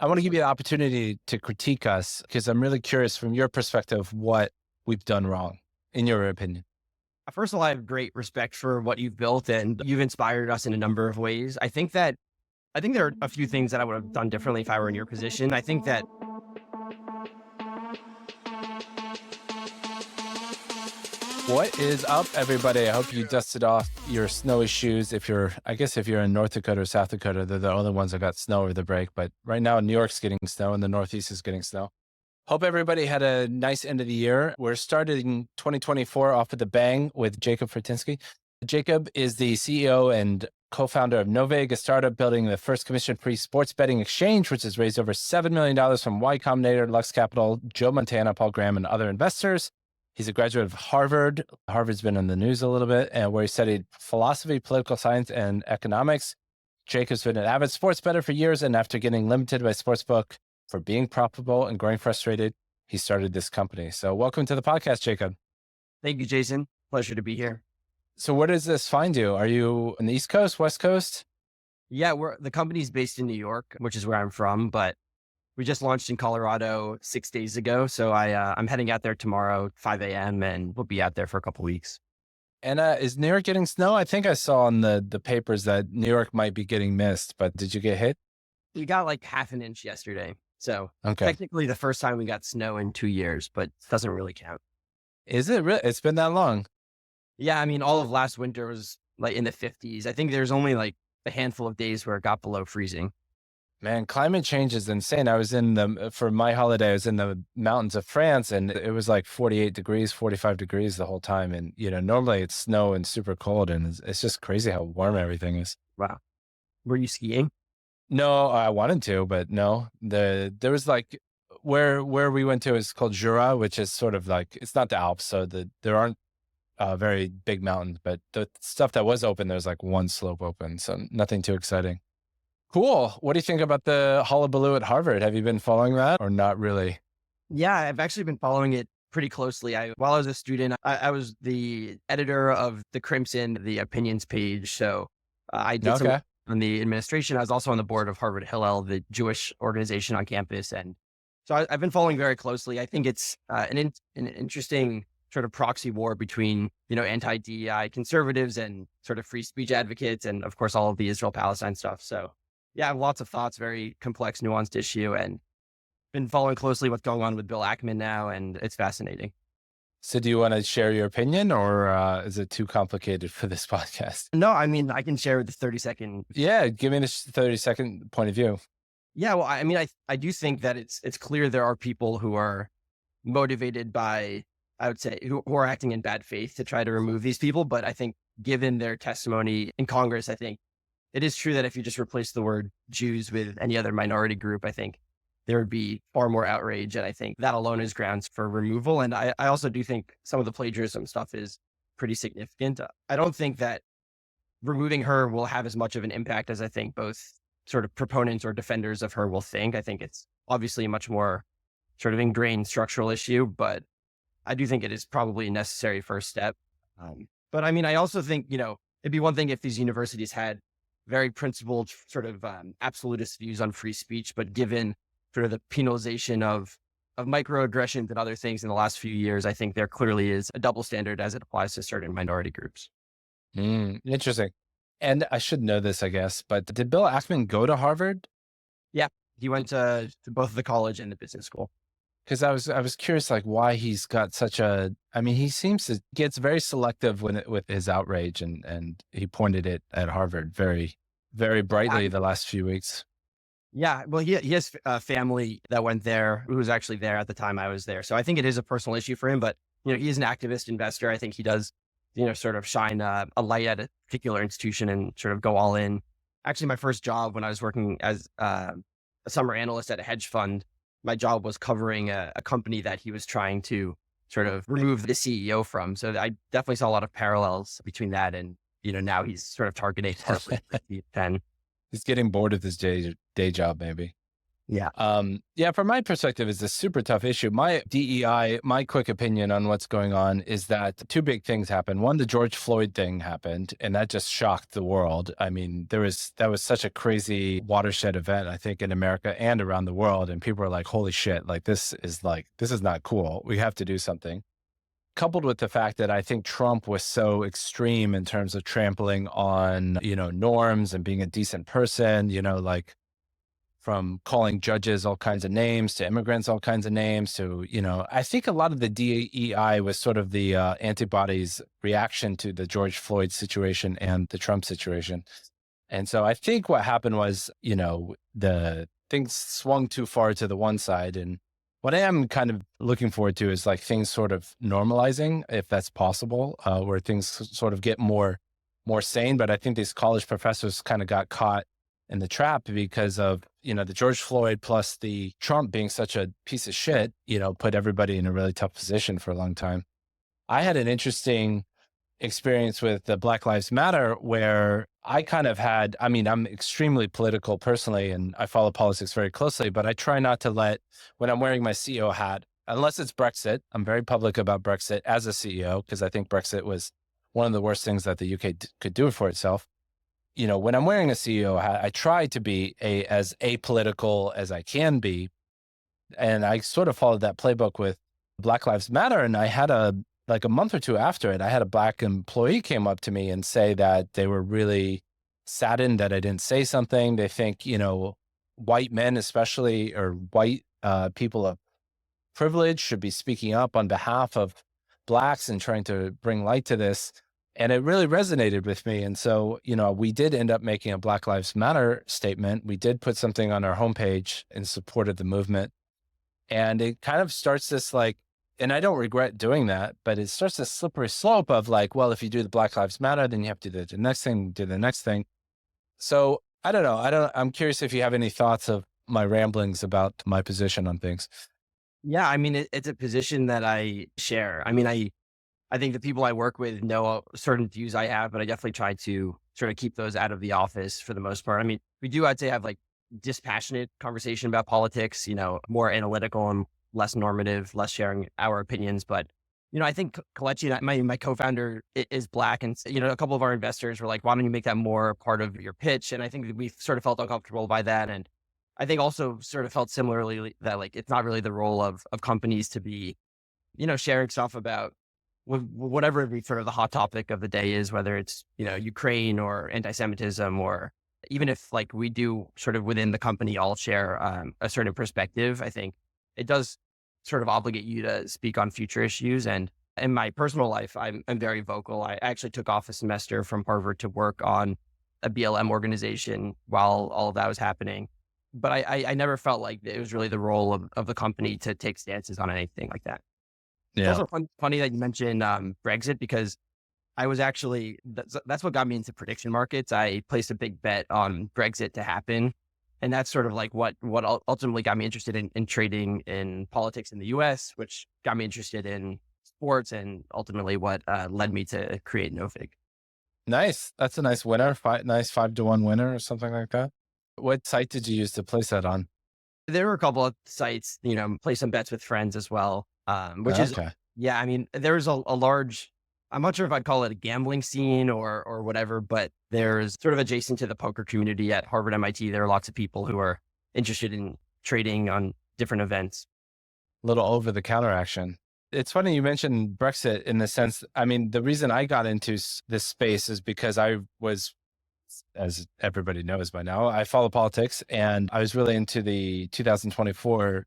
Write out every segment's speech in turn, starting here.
I want to give you the opportunity to critique us because I'm really curious from your perspective what we've done wrong, in your opinion. First of all, I have great respect for what you've built and you've inspired us in a number of ways. I think there are a few things that I would have done differently if I were in your position. I think that What is up, everybody? I hope you dusted off your snowy shoes. I guess if you're in North Dakota or South Dakota, they're the only ones that got snow over the break. But right now, New York's getting snow and the Northeast is getting snow. Hope everybody had a nice end of the year. We're starting 2024 off with a bang with Jacob Fortinsky. Jacob is the CEO and co-founder of Novig, a startup building the first commission-free sports betting exchange, which has raised over $7 million from Y Combinator, Lux Capital, Joe Montana, Paul Graham, and other investors. He's a graduate of Harvard. Harvard's been in the news a little bit, and where he studied philosophy, political science, and economics. Jacob's been an avid sports bettor for years, and after getting limited by sportsbook for being profitable and growing frustrated, he started this company. So welcome to the podcast, Jacob. Thank you, Jason. Pleasure to be here. So where does this find you? Are you on the East Coast, West Coast? Yeah, the company's based in New York, which is where I'm from, but we just launched in Colorado 6 days ago. So I'm heading out there tomorrow, 5 a.m., and we'll be out there for a couple of weeks. And is New York getting snow? I think I saw on the papers that New York might be getting missed, but did you get hit? We got like half an inch yesterday. So Okay. technically the first time we got snow in 2 years, but it doesn't really count. Is it really? It's been that long? Yeah, I mean, all of last winter was like in the 50s. I think there's only like a handful of days where it got below freezing. Man, climate change is insane. For my holiday, I was in the mountains of France and it was like 48 degrees, 45 degrees the whole time. And, normally it's snow and super cold and it's just crazy how warm everything is. Wow. Were you skiing? No, I wanted to, but no. There was like, where we went to is called Jura, which is sort of like, it's not the Alps. So there aren't very big mountains, but the stuff that was open, there's like one slope open. So nothing too exciting. Cool. What do you think about the hullabaloo at Harvard? Have you been following that or not really? Yeah, I've actually been following it pretty closely. While I was a student, I was the editor of the Crimson, the opinions page. So I did some Okay. on the administration. I was also on the board of Harvard Hillel, the Jewish organization on campus. And so I've been following very closely. I think it's an interesting sort of proxy war between, anti-DEI conservatives and sort of free speech advocates. And of course, all of the Israel-Palestine stuff. So yeah, I have lots of thoughts, very complex, nuanced issue, and been following closely what's going on with Bill Ackman now, and it's fascinating. So do you want to share your opinion or is it too complicated for this podcast? No, I mean, I can share the 30-second. Yeah, give me this 30-second point of view. Yeah, well, I mean, I do think that it's clear there are people who are motivated by, I would say, who are acting in bad faith to try to remove these people. But I think given their testimony in Congress, I think it is true that if you just replace the word Jews with any other minority group, I think there would be far more outrage. And I think that alone is grounds for removal. And I also do think some of the plagiarism stuff is pretty significant. I don't think that removing her will have as much of an impact as I think both sort of proponents or defenders of her will think. I think it's obviously a much more sort of ingrained structural issue, but I do think it is probably a necessary first step. But I mean, I also think, it'd be one thing if these universities had very principled sort of absolutist views on free speech, but given sort of the penalization of microaggressions and other things in the last few years, I think there clearly is a double standard as it applies to certain minority groups. Interesting. And I should know this, I guess, but did Bill Ackman go to Harvard? Yeah, he went to both the college and the business school. Because I was curious, like why he's got he seems to gets very selective with his outrage and he pointed it at Harvard very, very brightly the last few weeks. Yeah, well, he has a family that went there who was actually there at the time I was there. So I think it is a personal issue for him, but, he is an activist investor. I think he does, sort of shine a light at a particular institution and sort of go all in. Actually, my first job when I was working as a summer analyst at a hedge fund, my job was covering a company that he was trying to sort of remove the CEO from. So I definitely saw a lot of parallels between that and, now he's sort of targeting Harvard 10. He's getting bored of his day job, maybe. Yeah. Yeah, from my perspective, it's a super tough issue. My DEI, my quick opinion on what's going on is that two big things happened. One, the George Floyd thing happened, and that just shocked the world. I mean, that was such a crazy watershed event, I think, in America and around the world. And people are like, holy shit, this is not cool. We have to do something. Coupled with the fact that I think Trump was so extreme in terms of trampling on, norms and being a decent person, from calling judges all kinds of names to immigrants all kinds of names to, I think a lot of the DEI was sort of the antibodies reaction to the George Floyd situation and the Trump situation. And so I think what happened was, the things swung too far to the one side. And what I am kind of looking forward to is things sort of normalizing, if that's possible, where things sort of get more sane. But I think these college professors kind of got caught in the trap because of, the George Floyd plus the Trump being such a piece of shit, put everybody in a really tough position for a long time. I had an interesting experience with the Black Lives Matter where I kind of had, I'm extremely political personally, and I follow politics very closely, but I try not to when I'm wearing my CEO hat, unless it's Brexit, I'm very public about Brexit as a CEO, because I think Brexit was one of the worst things that the UK could do for itself. When I'm wearing a CEO hat, I try to be as apolitical as I can be. And I sort of followed that playbook with Black Lives Matter. And I had a month or two after it, I had a Black employee came up to me and say that they were really saddened that I didn't say something. They think, white men, especially, or white people of privilege should be speaking up on behalf of Blacks and trying to bring light to this. And it really resonated with me. And so, we did end up making a Black Lives Matter statement. We did put something on our homepage in support of the movement. And it kind of starts this and I don't regret doing that, but it starts this slippery slope of well, if you do the Black Lives Matter, then you have to do the next thing, do the next thing. So I don't know. I'm curious if you have any thoughts of my ramblings about my position on things. Yeah. It's a position that I share. I think the people I work with know certain views I have, but I definitely try to sort of keep those out of the office for the most part. We do, I'd say, have dispassionate conversation about politics, more analytical and less normative, less sharing our opinions. But, I think Kelechi, my co-founder is Black. And, a couple of our investors were like, why don't you make that more part of your pitch? And I think that we sort of felt uncomfortable by that. And I think also sort of felt similarly that it's not really the role of companies to be, sharing stuff about whatever the sort of the hot topic of the day is, whether it's, Ukraine or anti-Semitism, or even if we do sort of within the company all share a certain perspective, I think it does sort of obligate you to speak on future issues. And in my personal life, I'm very vocal. I actually took off a semester from Harvard to work on a BLM organization while all of that was happening. But I never felt like it was really the role of the company to take stances on anything like that. Yeah. It's also funny that you mentioned Brexit, because I was actually, that's what got me into prediction markets. I placed a big bet on Brexit to happen. And that's sort of what ultimately got me interested in trading in politics in the US, which got me interested in sports, and ultimately what led me to create Novig. Nice. That's a nice winner. Nice 5-1 winner or something like that. What site did you use to place that on? There were a couple of sites, play some bets with friends as well. Which is, Okay. yeah, there's a large, I'm not sure if I'd call it a gambling scene or whatever, but there's sort of adjacent to the poker community at Harvard, MIT. There are lots of people who are interested in trading on different events. Little over the counter action. It's funny you mentioned Brexit in the sense, the reason I got into this space is because I was, as everybody knows by now, I follow politics, and I was really into the 2004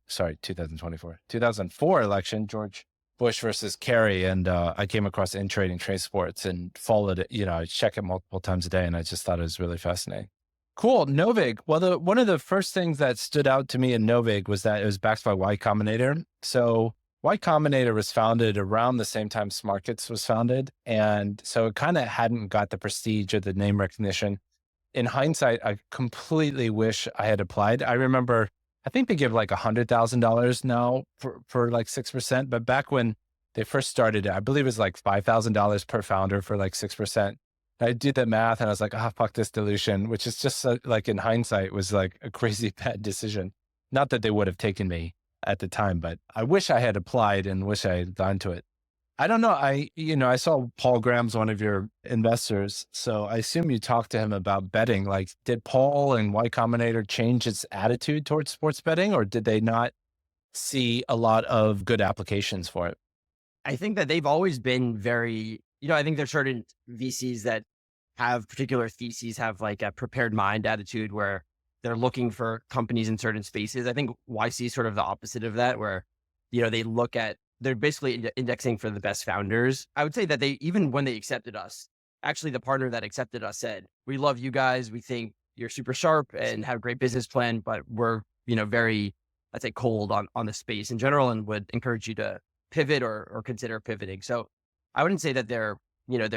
election, George Bush versus Kerry. And I came across In Trading Trade Sports and followed it. I check it multiple times a day, and I just thought it was really fascinating. Cool. Novig. Well, one of the first things that stood out to me in Novig was that it was backed by Y Combinator. So Y Combinator was founded around the same time Smarkets was founded. And so it kind of hadn't got the prestige or the name recognition. In hindsight, I completely wish I had applied. I remember, I think they give $100,000 now for 6%. But back when they first started, I believe it was $5,000 per founder for 6%. I did the math and I was like, fuck this dilution, which is just in hindsight was a crazy bad decision. Not that they would have taken me at the time, but I wish I had applied and wish I had gone to it. I don't know. I saw Paul Graham's one of your investors. So I assume you talked to him about betting. Like, did Paul and Y Combinator change its attitude towards sports betting, or did they not see a lot of good applications for it? I think that they've always been very, I think there's certain VCs that have particular theses, have like a prepared mind attitude where they're looking for companies in certain spaces. I think YC is sort of the opposite of that, where, they're basically indexing for the best founders. I would say that even when they accepted us, actually the partner that accepted us said, we love you guys. We think you're super sharp and have a great business plan, but we're, very, I'd say, cold on the space in general, and would encourage you to pivot or consider pivoting. So I wouldn't say that their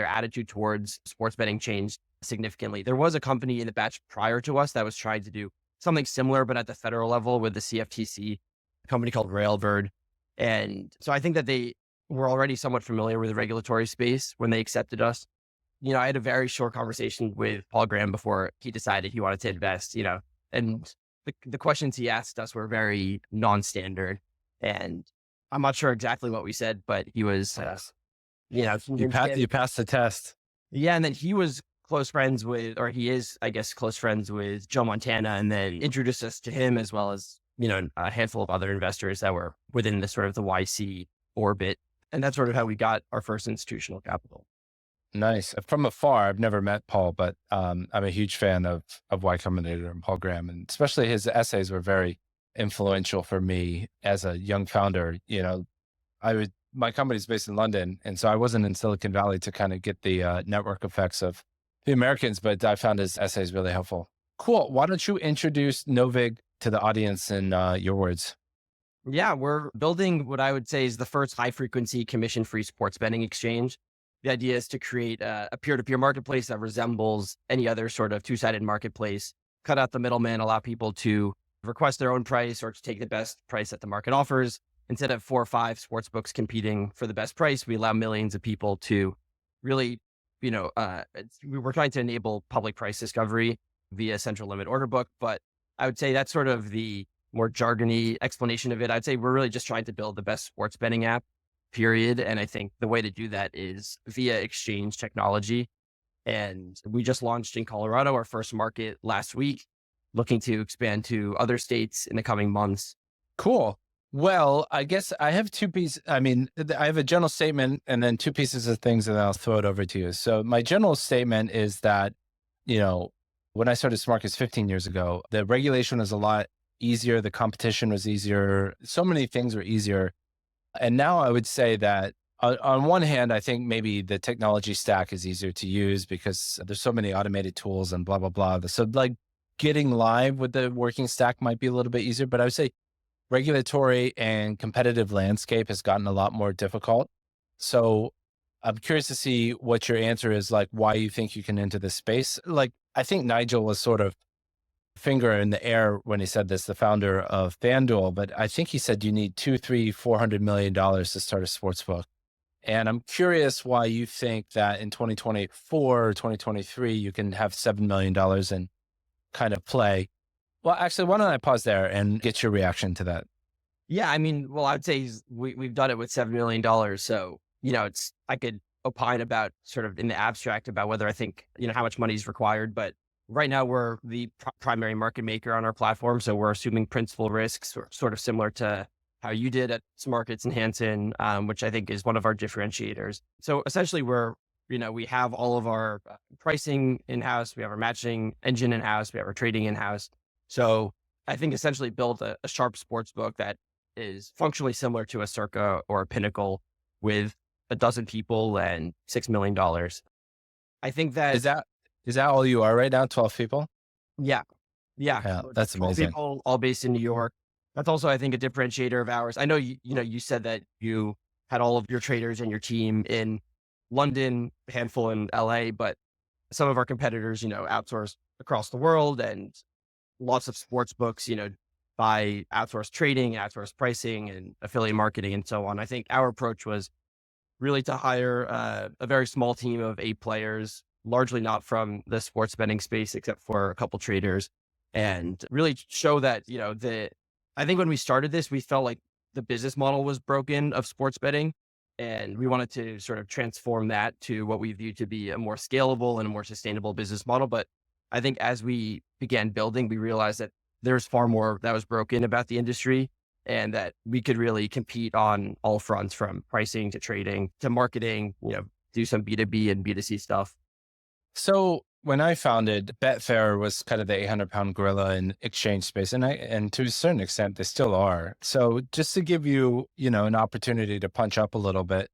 attitude towards sports betting changed significantly. There was a company in the batch prior to us that was trying to do something similar, but at the federal level with the CFTC, a company called Railbird. And so I think that they were already somewhat familiar with the regulatory space when they accepted us. I had a very short conversation with Paul Graham before he decided he wanted to invest, and the questions he asked us were very non-standard. And I'm not sure exactly what we said, but he was, You passed the test. yeah. And then he was close friends with, or he is, I guess, close friends with Joe Montana, and then introduced us to him, as well as, a handful of other investors that were within the sort of the YC orbit. And that's sort of how we got our first institutional capital. Nice. From afar, I've never met Paul, but I'm a huge fan of Y Combinator and Paul Graham, and especially his essays were very influential for me as a young founder. My company's based in London, and so I wasn't in Silicon Valley to kind of get the network effects of the Americans, but I found his essays really helpful. Cool. Why don't you introduce Novig to the audience in your words? Yeah, we're building what I would say is the first high frequency commission free sports betting exchange. The idea is to create a peer-to-peer marketplace that resembles any other sort of two-sided marketplace, cut out the middleman, allow people to request their own price or to take the best price that the market offers. Instead of 4 or 5 sports books competing for the best price, we allow millions of people to really, we're trying to enable public price discovery via central limit order book. But I would say that's sort of the more jargony explanation of it. I'd say we're really just trying to build the best sports betting app, period. And I think the way to do that is via exchange technology. And we just launched in Colorado, our first market last week, looking to expand to other states in the coming months. Cool. Well, I guess I have two pieces. I mean, I have a general statement and then two pieces of things, and then I'll throw it over to you. So my general statement is that, when I started Smarkets 15 years ago, the regulation was a lot easier. The competition was easier. So many things were easier. And now I would say that on one hand, I think maybe the technology stack is easier to use because there's so many automated tools and blah, blah, blah. So like getting live with the working stack might be a little bit easier, but I would say regulatory and competitive landscape has gotten a lot more difficult. So I'm curious to see what your answer is, like why you think you can enter this space. Like, I think Nigel was sort of finger in the air when he said this, the founder of FanDuel, but I think he said you need $200, $300, $400 million to start a sports book. And I'm curious why you think that in 2024 or 2023, you can have $7 million and kind of play. Well, actually, why don't I pause there and get your reaction to that? Yeah, I mean, well, I'd say we've done it with $7 million. So, I could opine about sort of in the abstract about whether I think, how much money is required. But right now we're the primary market maker on our platform. So we're assuming principal risks, sort of similar to how you did at Smarkets and Hansen, which I think is one of our differentiators. So essentially we have all of our pricing in-house. We have our matching engine in-house. We have our trading in-house. So I think essentially build a sharp sports book that is functionally similar to a Circa or a Pinnacle with a dozen people and $6 million. I think that is that all you are right now? 12 people? Yeah. Yeah, that's amazing. People all based in New York. That's also, I think, a differentiator of ours. I know you said that you had all of your traders and your team in London, a handful in LA, but some of our competitors, outsource across the world, and lots of sports books, by outsourced trading, outsourced pricing, and affiliate marketing, and so on. I think our approach was really to hire a very small team of 8 players, largely not from the sports betting space, except for a couple traders, and really show that, I think when we started this, we felt like the business model was broken of sports betting. And we wanted to sort of transform that to what we view to be a more scalable and a more sustainable business model. But I think as we began building, we realized that there's far more that was broken about the industry and that we could really compete on all fronts from pricing to trading to marketing, do some B2B and B2C stuff. So when I founded, Betfair was kind of the 800-pound gorilla in exchange space, and to a certain extent they still are. So just to give you, an opportunity to punch up a little bit,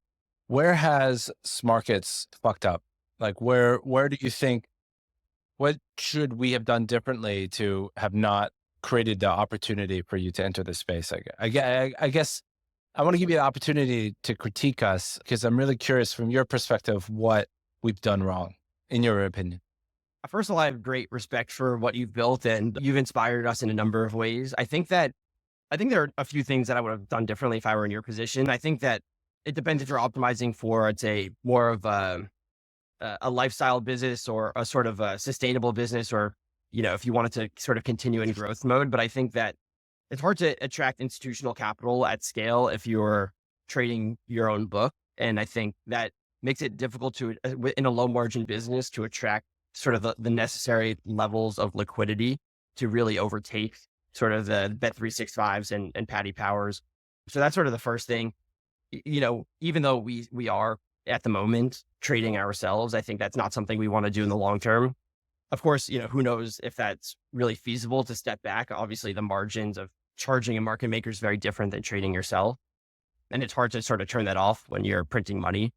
where has Smarkets fucked up? Like where do you think, what should we have done differently to have not created the opportunity for you to enter the space? I guess I want to give you the opportunity to critique us because I'm really curious from your perspective what we've done wrong, in your opinion. First of all, I have great respect for what you've built and you've inspired us in a number of ways. I think there are a few things that I would have done differently if I were in your position. I think that it depends if you're optimizing for, I'd say, more of a lifestyle business or a sort of a sustainable business, or, if you wanted to sort of continue in growth mode. But I think that it's hard to attract institutional capital at scale if you're trading your own book. And I think that makes it difficult to, in a low margin business, to attract sort of the necessary levels of liquidity to really overtake sort of the Bet365s and Paddy Powers. So that's sort of the first thing. Even though we are at the moment trading ourselves, I think that's not something we want to do in the long term. Of course, who knows if that's really feasible to step back. Obviously, the margins of charging a market maker is very different than trading yourself. And it's hard to sort of turn that off when you're printing money.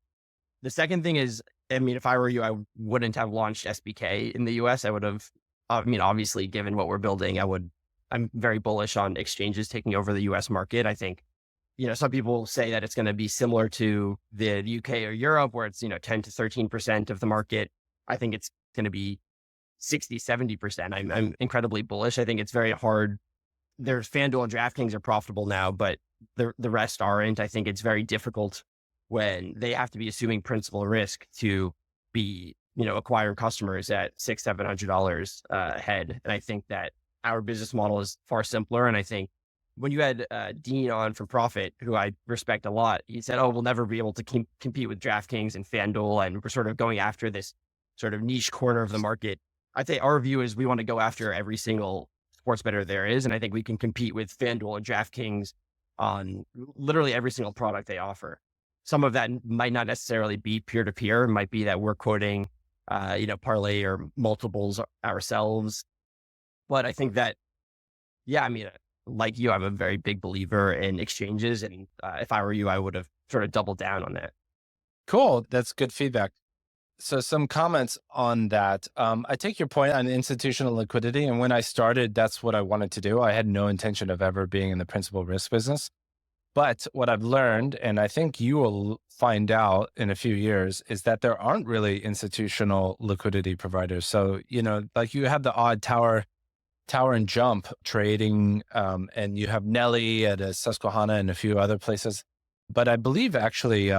The second thing is, if I were you, I wouldn't have launched SBK in the US. I would have, obviously, given what we're building, I'm very bullish on exchanges taking over the US market. I think, some people say that it's going to be similar to the UK or Europe, where it's, 10 to 13% of the market. I think it's going to be 60, 70%. I'm incredibly bullish. I think it's very hard. There's FanDuel and DraftKings are profitable now, but the rest aren't. I think it's very difficult when they have to be assuming principal risk to be, acquiring customers at $600-700 a head. And I think that our business model is far simpler. And I think when you had Dean on from Profit, who I respect a lot, he said, "Oh, we'll never be able to compete with DraftKings and FanDuel, and we're sort of going after this sort of niche corner of the market." I'd say our view is we want to go after every single sports bettor there is, and I think we can compete with FanDuel and DraftKings on literally every single product they offer. Some of that might not necessarily be peer-to-peer. It might be that we're quoting, parlay or multiples ourselves. But I think that, yeah, like you, I'm a very big believer in exchanges. And if I were you, I would have sort of doubled down on that. Cool. That's good feedback. So some comments on that. I take your point on institutional liquidity. And when I started, that's what I wanted to do. I had no intention of ever being in the principal risk business. But what I've learned, and I think you will find out in a few years, is that there aren't really institutional liquidity providers. So, like you have the odd tower and jump trading, and you have Nelly at a Susquehanna and a few other places. But I believe actually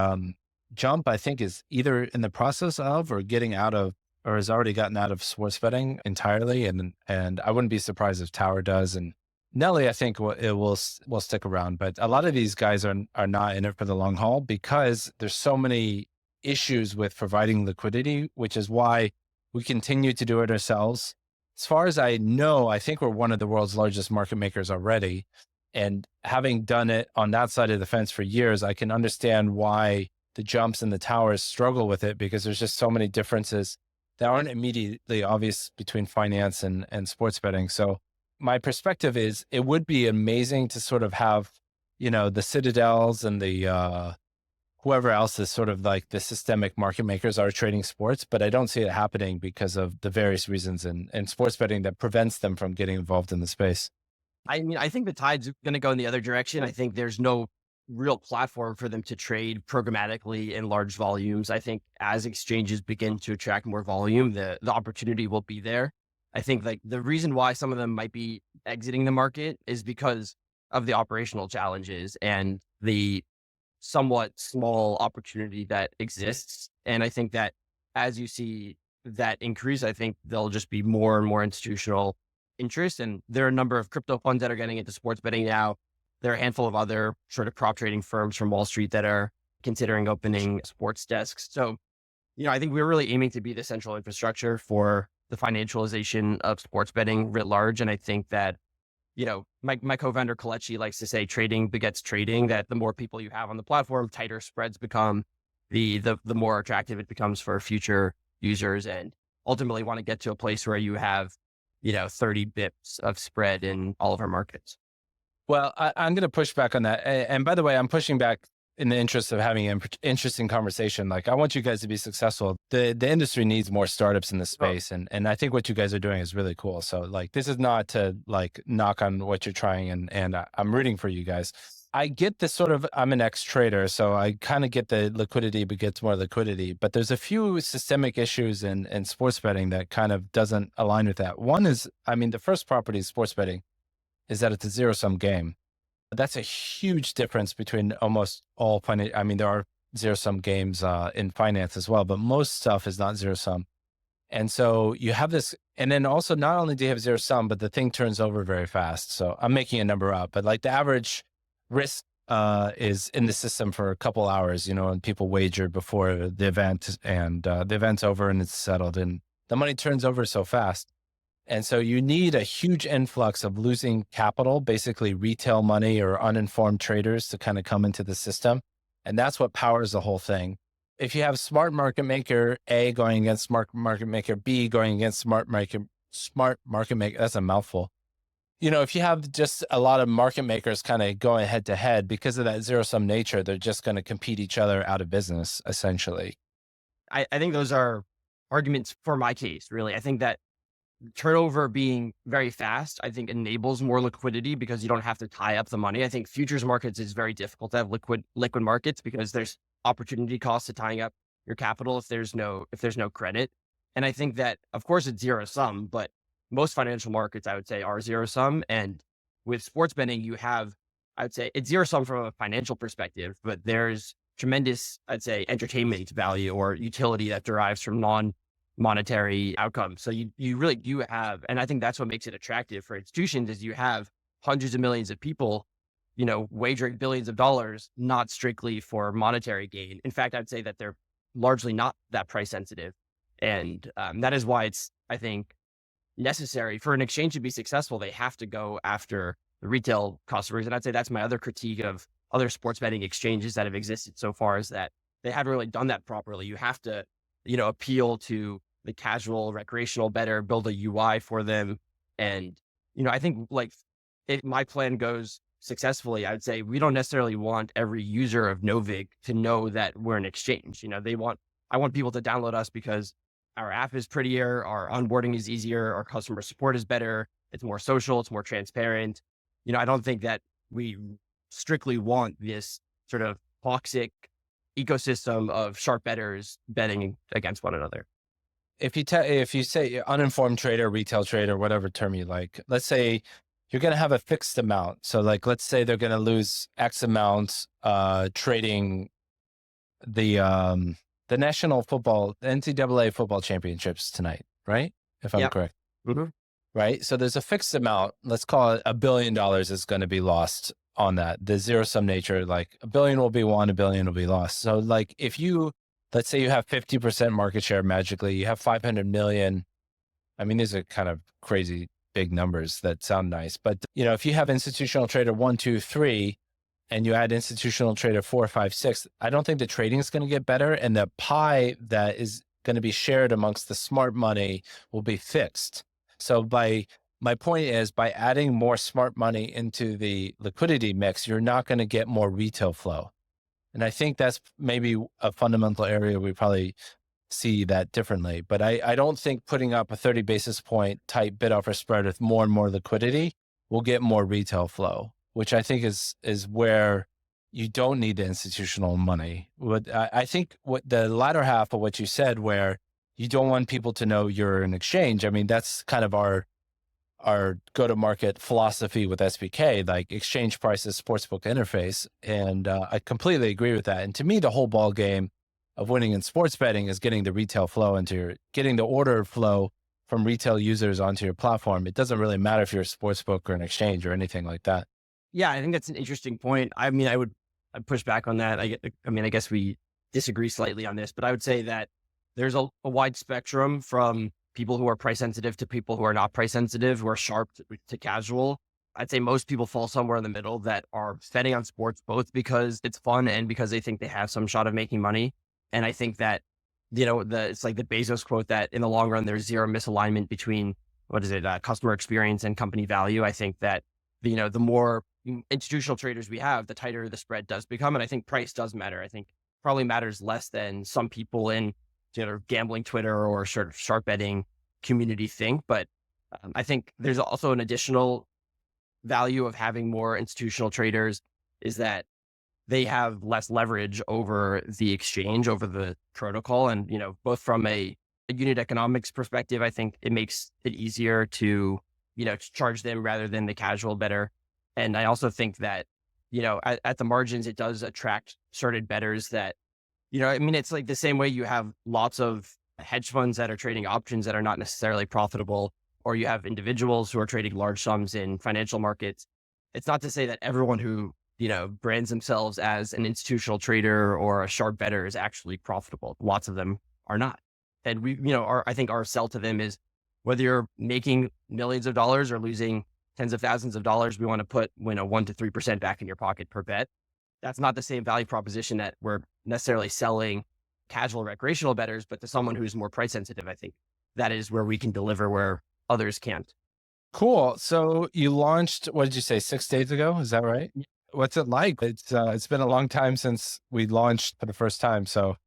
Jump, I think, is either in the process of or getting out of, or has already gotten out of sports betting entirely. And I wouldn't be surprised if Tower does. And Nelly, I think it will stick around. But a lot of these guys are not in it for the long haul because there's so many issues with providing liquidity, which is why we continue to do it ourselves. As far as I know, I think we're one of the world's largest market makers already. And having done it on that side of the fence for years, I can understand why the jumps and the towers struggle with it because there's just so many differences that aren't immediately obvious between finance and sports betting. So my perspective is it would be amazing to sort of have, the Citadels and the whoever else is sort of like the systemic market makers are trading sports, but I don't see it happening because of the various reasons in sports betting that prevents them from getting involved in the space. I think the tide's going to go in the other direction. I think there's no real platform for them to trade programmatically in large volumes. I think as exchanges begin to attract more volume, the opportunity will be there. I think like the reason why some of them might be exiting the market is because of the operational challenges and the somewhat small opportunity that exists. And I think that as you see that increase, I think there'll just be more and more institutional interest. And there are a number of crypto funds that are getting into sports betting now. There are a handful of other sort of prop trading firms from Wall Street that are considering opening sports desks. So, I think we're really aiming to be the central infrastructure for the financialization of sports betting writ large. And I think that, my co-founder Kalechi likes to say trading begets trading, that the more people you have on the platform, tighter spreads become, the more attractive it becomes for future users, and ultimately want to get to a place where you have, 30 bips of spread in all of our markets. Well, I'm going to push back on that. And by the way, I'm pushing back in the interest of having an interesting conversation. Like, I want you guys to be successful. The industry needs more startups in this space. And I think what you guys are doing is really cool. So like, this is not to like knock on what you're trying. And I'm rooting for you guys. I get this sort of, I'm an ex-trader, so I kind of get the liquidity begets more liquidity, but there's a few systemic issues in sports betting that kind of doesn't align with that. One is, the first property of sports betting is that it's a zero-sum game. That's a huge difference between almost all finance. There are zero-sum games in finance as well, but most stuff is not zero-sum. And so you have this, and then also not only do you have zero-sum, but the thing turns over very fast. So I'm making a number up, but like the average risk is in the system for a couple hours, and people wager before the event, and the event's over and it's settled, and the money turns over so fast. And so you need a huge influx of losing capital, basically retail money or uninformed traders, to kind of come into the system. And that's what powers the whole thing. If you have smart market maker A going against smart market maker B going against smart market maker, that's a mouthful. If you have just a lot of market makers kind of going head to head, because of that zero-sum nature, they're just going to compete each other out of business, essentially. I think those are arguments for my case, really. I think that turnover being very fast, I think enables more liquidity because you don't have to tie up the money. I think futures markets is very difficult to have liquid markets because there's opportunity costs to tying up your capital if there's no credit. And I think that, of course, it's zero sum, but most financial markets, I would say, are zero sum. And with sports betting, you have, I would say, it's zero sum from a financial perspective, but there's tremendous, I'd say, entertainment value or utility that derives from non-monetary outcomes. So you really do have, and I think that's what makes it attractive for institutions, is you have hundreds of millions of people, wagering billions of dollars, not strictly for monetary gain. In fact, I'd say that they're largely not that price sensitive. And that is why it's, I think, necessary for an exchange to be successful. They have to go after the retail customers. And I'd say that's my other critique of other sports betting exchanges that have existed so far, is that they haven't really done that properly. You have to, appeal to the casual recreational bettor, build a UI for them. And, I think like if my plan goes successfully, I would say we don't necessarily want every user of Novig to know that we're an exchange. I want people to download us because our app is prettier, our onboarding is easier, our customer support is better, it's more social, it's more transparent. I don't think that we strictly want this sort of toxic ecosystem of sharp bettors betting against one another. If you say uninformed trader, retail trader, whatever term you like, let's say you're going to have a fixed amount. So like, let's say they're going to lose X amount trading the national football, NCAA football championships tonight, right? If I'm correct. Mm-hmm. Right. So there's a fixed amount, let's call it $1 billion is going to be lost on that. The zero sum nature, like $1 billion will be won, $1 billion will be lost. So like if let's say you have 50% market share magically, you have 500 million. These are kind of crazy big numbers that sound nice, but if you have institutional trader 1, 2, 3, and you add institutional trader 4, 5, 6, I don't think the trading is going to get better. And the pie that is going to be shared amongst the smart money will be fixed. So my point is, by adding more smart money into the liquidity mix, you're not going to get more retail flow. And I think that's maybe a fundamental area we probably see that differently. But I don't think putting up a 30 basis point type bid offer spread with more and more liquidity will get more retail flow, which I think is where you don't need the institutional money. I think what the latter half of what you said, where you don't want people to know you're an exchange. That's kind of our go-to-market philosophy with SBK, like exchange prices, sportsbook interface. And I completely agree with that. And to me, the whole ball game of winning in sports betting is getting the retail flow getting the order flow from retail users onto your platform. It doesn't really matter if you're a sports book or an exchange or anything like that. Yeah, I think that's an interesting point. I mean, I'd push back on that. I guess we disagree slightly on this, but I would say that there's a wide spectrum from people who are price sensitive to people who are not price sensitive, who are sharp to casual. I'd say most people fall somewhere in the middle that are betting on sports both because it's fun and because they think they have some shot of making money. And I think that, it's like the Bezos quote that in the long run, there's zero misalignment between customer experience and company value. I think that, the more institutional traders we have, the tighter the spread does become. And I think price does matter. I think probably matters less than some people in gambling Twitter or sort of sharp betting community think. But I think there's also an additional value of having more institutional traders is that they have less leverage over the exchange, over the protocol. And, both from a unit economics perspective, I think it makes it easier to, charge them rather than the casual bettor. And I also think that, at the margins, it does attract certain bettors that, it's like the same way you have lots of hedge funds that are trading options that are not necessarily profitable, or you have individuals who are trading large sums in financial markets. It's not to say that everyone who, brands themselves as an institutional trader or a sharp bettor is actually profitable. Lots of them are not. And I think our sell to them is whether you're making millions of dollars or losing tens of thousands of dollars, we want to put 1 to 3% back in your pocket per bet. That's not the same value proposition that we're necessarily selling casual recreational bettors, but to someone who's more price sensitive, I think that is where we can deliver where others can't. Cool. So you launched, what did you say, 6 days ago? Is that right? What's it like? It's been a long time since we launched for the first time. So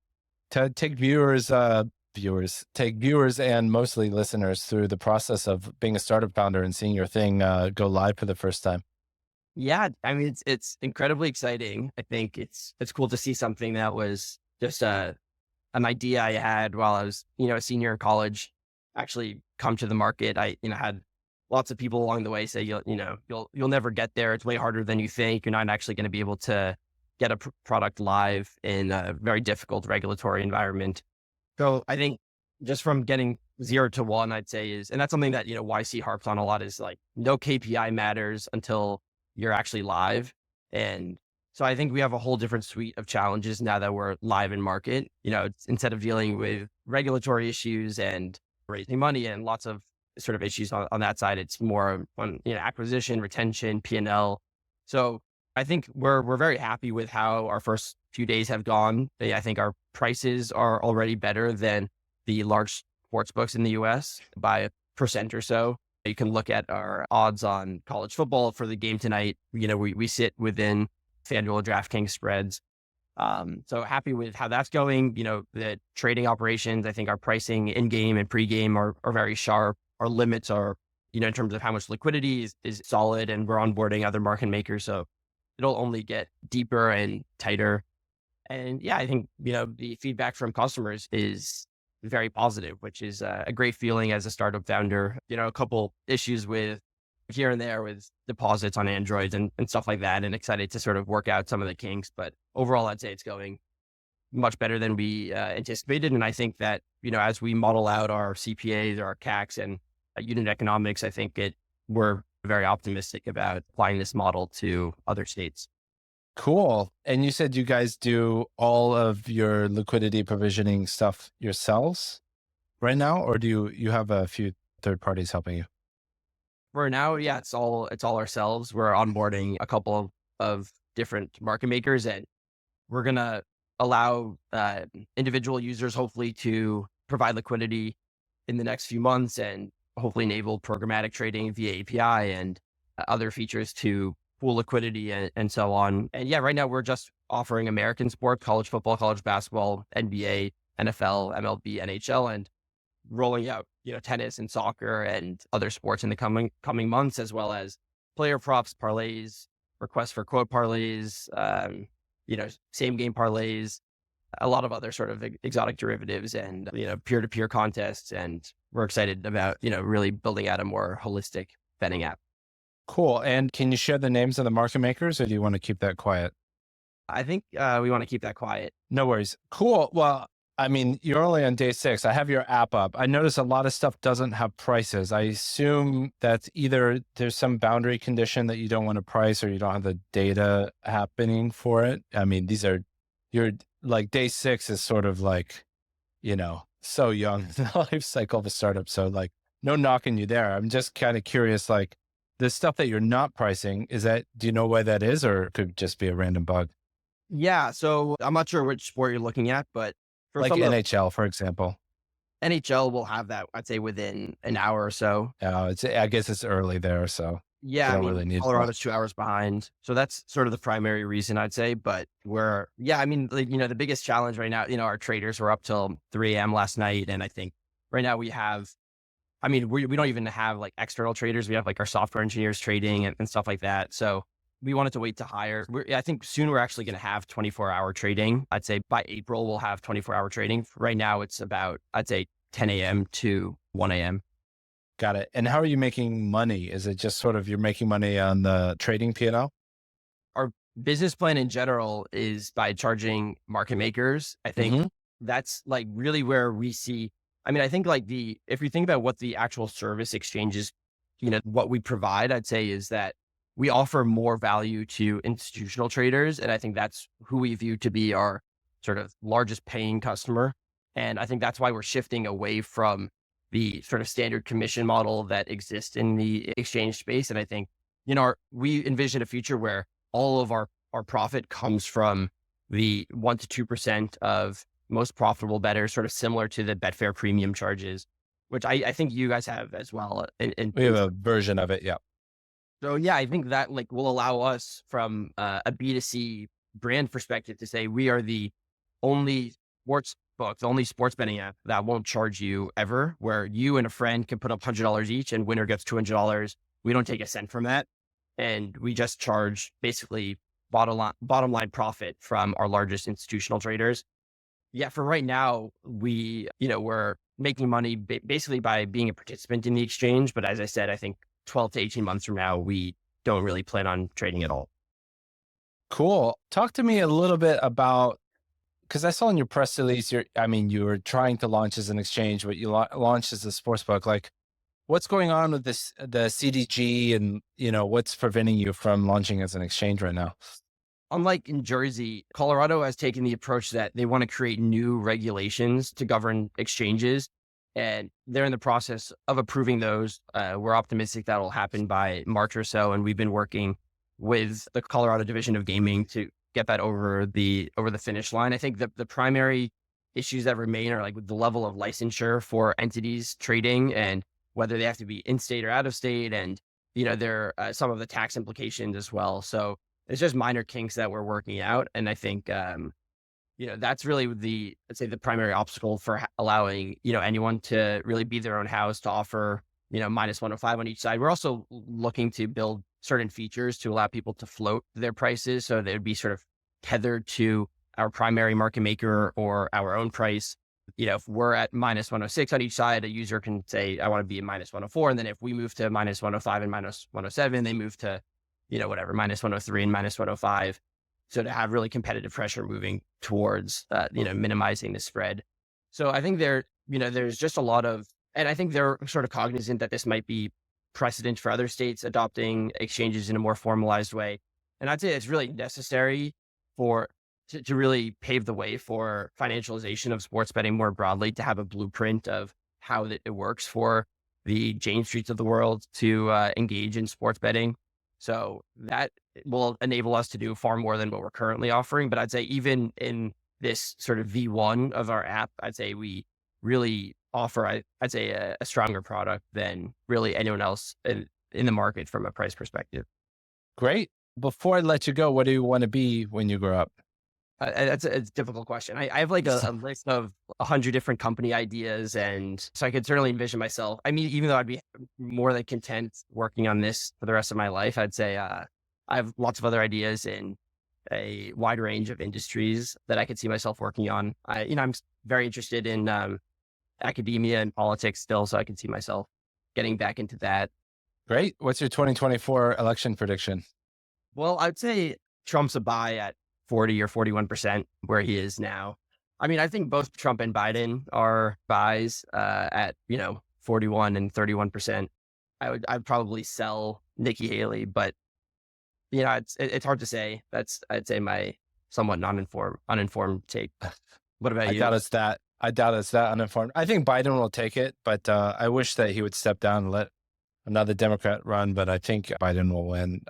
to take viewers and mostly listeners through the process of being a startup founder and seeing your thing go live for the first time. Yeah, I mean, it's incredibly exciting. I think it's cool to see something that was just an idea I had while I was, a senior in college, actually come to the market. I, had lots of people along the way say, you'll never get there. It's way harder than you think. You're not actually going to be able to get a product live in a very difficult regulatory environment. So I think just from getting 0 to 1, I'd say and that's something that, YC harps on a lot, is like no KPI matters until you're actually live. And so I think we have a whole different suite of challenges now that we're live in market. Instead of dealing with regulatory issues and raising money and lots of sort of issues on that side, it's more on acquisition, retention, P&L. So I think we're very happy with how our first few days have gone. I think our prices are already better than the large sports books in the US by 1% or so. You can look at our odds on college football for the game tonight. We sit within FanDuel, DraftKings spreads. So happy with how that's going. The trading operations, I think our pricing in game and pre-game are very sharp. Our limits are, in terms of how much liquidity is solid, and we're onboarding other market makers. So it'll only get deeper and tighter. And yeah, I think, the feedback from customers is very positive, which is a great feeling as a startup founder. A couple issues with here and there with deposits on Androids and stuff like that, and excited to sort of work out some of the kinks. But overall, I'd say it's going much better than we anticipated. And I think that, as we model out our CPAs, our CACs and unit economics, I think we're very optimistic about applying this model to other states. Cool. And you said you guys do all of your liquidity provisioning stuff yourselves right now, or do you have a few third parties helping you? For now, yeah, it's all ourselves. We're onboarding a couple of different market makers, and we're going to allow individual users hopefully to provide liquidity in the next few months, and hopefully enable programmatic trading via API and other features to pool liquidity and so on. And yeah, right now we're just offering American sport, college football, college basketball, NBA, NFL, MLB, NHL, and rolling out, tennis and soccer and other sports in the coming months, as well as player props, parlays, requests for quote parlays, same game parlays, a lot of other sort of exotic derivatives and, peer-to-peer contests. And we're excited about, really building out a more holistic betting app. Cool. And can you share the names of the market makers, or do you want to keep that quiet? I think we want to keep that quiet. No worries. Cool. Well, I mean, you're only on day 6. I have your app up. I notice a lot of stuff doesn't have prices. I assume that's either there's some boundary condition that you don't want to price or you don't have the data happening for it. I mean, you're like day 6 is sort of like, so young in the life cycle of a startup. So like no knocking you there. I'm just kind of curious, like the stuff that you're not pricing, do you know why that is, or it could just be a random bug? Yeah. So I'm not sure which sport you're looking at, but for Like some of NHL, for example. NHL will have that, I'd say within an hour or so. I guess it's early there, so they Yeah, I don't mean, really need that. Colorado's 2 hours behind. So that's sort of the primary reason I'd say, but I mean, like, the biggest challenge right now, our traders were up till 3 AM last night. And I think right now we don't even have like external traders. We have like our software engineers trading and stuff like that. So we wanted to wait to hire. I think soon we're actually going to have 24-hour trading. I'd say by April, we'll have 24-hour trading. Right now it's about, I'd say 10 AM to 1 AM. Got it. And how are you making money? Is it just sort of you're making money on the trading P&L? Our business plan in general is by charging market makers. I think that's like really where we see, I think like if you think about what the actual service exchanges, what we provide, I'd say is that we offer more value to institutional traders. And I think that's who we view to be our sort of largest paying customer. And I think that's why we're shifting away from the sort of standard commission model that exists in the exchange space. And I think, we envision a future where all of our profit comes from the 1% to 2% of most profitable bettors, sort of similar to the Betfair premium charges, which I think you guys have as well. We have a version of it. Yeah. So yeah, I think that like will allow us from a B2C brand perspective to say we are the only sports book, the only sports betting app that won't charge you ever, where you and a friend can put up $100 each and winner gets $200. We don't take a cent from that. And we just charge basically bottom line profit from our largest institutional traders. Yeah, for right now, we're making money basically by being a participant in the exchange. But as I said, I think 12 to 18 months from now, we don't really plan on trading at all. Cool. Talk to me a little bit about, because I saw in your press release, you were trying to launch as an exchange, but you launched as a sports book. Like, what's going on with this, the CDG, and what's preventing you from launching as an exchange right now? Unlike in Jersey, Colorado has taken the approach that they want to create new regulations to govern exchanges, and they're in the process of approving those. We're optimistic that will happen by March or so, and we've been working with the Colorado Division of Gaming to get that over the finish line. I think the primary issues that remain are like with the level of licensure for entities trading and whether they have to be in state or out of state, and there are some of the tax implications as well. So it's just minor kinks that we're working out. And I think, that's really let's say the primary obstacle for allowing, anyone to really be their own house to offer, minus 105 on each side. We're also looking to build certain features to allow people to float their prices. So they'd be sort of tethered to our primary market maker or our own price. If we're at minus 106 on each side, a user can say, I want to be at minus 104. And then if we move to minus 105 and minus 107, they move to whatever, minus 103 and minus 105. So to have really competitive pressure moving towards, minimizing the spread. So I think there's just a lot of, and I think they're sort of cognizant that this might be precedent for other states adopting exchanges in a more formalized way. And I'd say it's really necessary to really pave the way for financialization of sports betting more broadly, to have a blueprint of how it works for the Jane Streets of the world to engage in sports betting. So that will enable us to do far more than what we're currently offering. But I'd say even in this sort of V1 of our app, I'd say we really offer, I'd say a stronger product than really anyone else in the market from a price perspective. Great. Before I let you go, what do you want to be when you grow up? That's a difficult question. I have like a list of 100 different company ideas. And so I could certainly envision myself. I mean, even though I'd be more than content working on this for the rest of my life, I'd say I have lots of other ideas in a wide range of industries that I could see myself working on. I'm very interested in academia and politics still, so I can see myself getting back into that. Great. What's your 2024 election prediction? Well, I'd say Trump's a buy at 40 or 41% where he is now. I mean, I think both Trump and Biden are buys at 41 and 31%. I'd probably sell Nikki Haley, but it's hard to say. That's, I'd say, my somewhat uninformed take. What about I you? doubt it's that. I doubt it's that uninformed. I think Biden will take it, but I wish that he would step down and let another Democrat run. But I think Biden will win.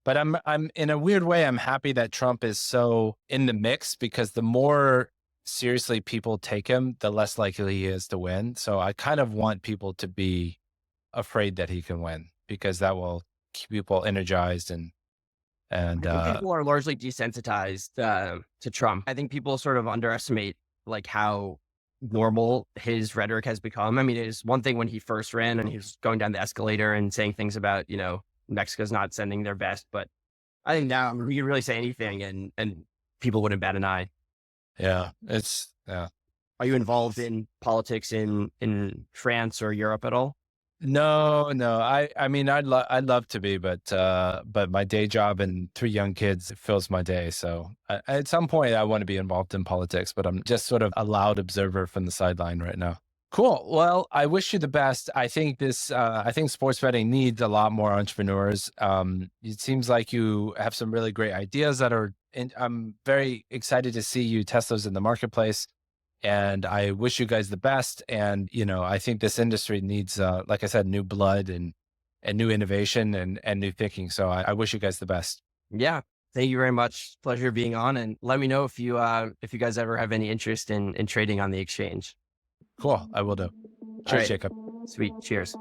But I'm in a weird way, I'm happy that Trump is so in the mix, because the more seriously people take him, the less likely he is to win. So I kind of want people to be afraid that he can win, because that will keep people energized and I think people are largely desensitized to Trump. I think people sort of underestimate like how normal his rhetoric has become. I mean, it is one thing when he first ran and he was going down the escalator and saying things about, Mexico's not sending their best. But I think now we can really say anything and people wouldn't bat an eye. yeah. Are you involved in politics in France or Europe at all? No. I mean, I'd love to be, but my day job and 3 young kids fills my day. So at some point I want to be involved in politics, but I'm just sort of a loud observer from the sideline right now. Cool. Well, I wish you the best. I think I think sports betting needs a lot more entrepreneurs. It seems like you have some really great ideas I'm very excited to see you test those in the marketplace. And I wish you guys the best. And, I think this industry needs, like I said, new blood and new innovation and new thinking. So I wish you guys the best. Yeah. Thank you very much. Pleasure being on. And let me know if you guys ever have any interest in trading on the exchange. Cool. I will do. All Cheers, right. Jacob. Sweet. Cheers.